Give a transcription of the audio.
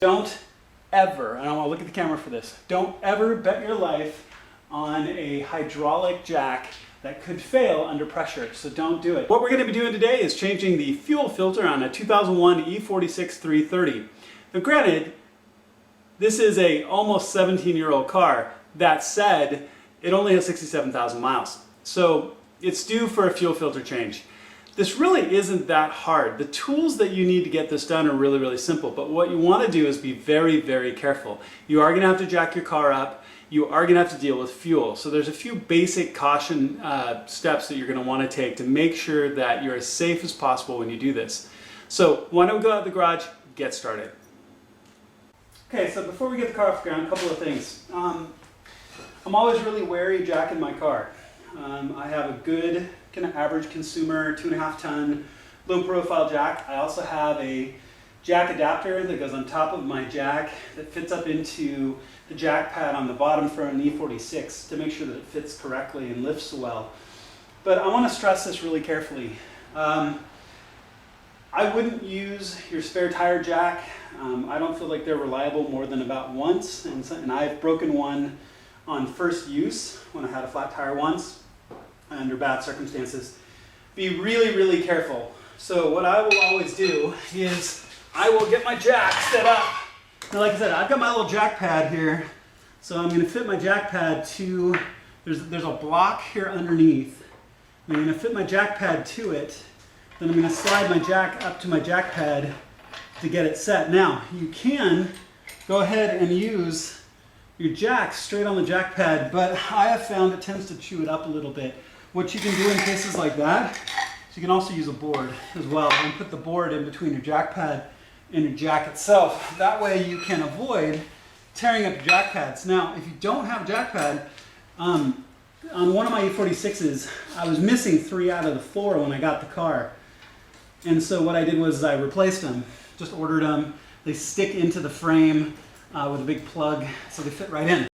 Don't ever, and I want to look at the camera for this, don't ever bet your life on a hydraulic jack that could fail under pressure, so don't do it. What we're going to be doing today is changing the fuel filter on a 2001 E46 330. Now granted, this is a almost 17-year-old car. That said, it only has 67,000 miles. So it's due for a fuel filter change. This really isn't that hard. The tools that you need to get this done are really, really simple, but what you want to do is be very, very careful. You are going to have to jack your car up. You are going to have to deal with fuel. So there's a few basic caution steps that you're going to want to take to make sure that you're as safe as possible when you do this. So why don't we go out the garage, get started. Okay, so before we get the car off the ground, a couple of things. I'm always really wary jacking my car. I have a good kind of average consumer 2.5 ton low profile jack. I also have a jack adapter that goes on top of my jack that fits up into the jack pad on the bottom for an E46 to make sure that it fits correctly and lifts well. But I want to stress this really carefully. I wouldn't use your spare tire jack. I don't feel like they're reliable more than about once, and I've broken one on first use when I had a flat tire once under bad circumstances. Be really, really careful. So what I will always do is I will get my jack set up. Now, like I said, I've got my little jack pad here. So I'm going to fit my jack pad to, there's a block here underneath. I'm going to fit my jack pad to it. Then I'm going to slide my jack up to my jack pad to get it set. Now, you can go ahead and use your jack straight on the jack pad, but I have found it tends to chew it up a little bit. What you can do in cases like that, so you can also use a board as well and put the board in between your jack pad and your jack itself. That way you can avoid tearing up your jack pads. Now, if you don't have a jack pad, on one of my E46s, I was missing 3 out of the 4 when I got the car. And so what I did was I replaced them, just ordered them. They stick into the frame with a big plug, so they fit right in.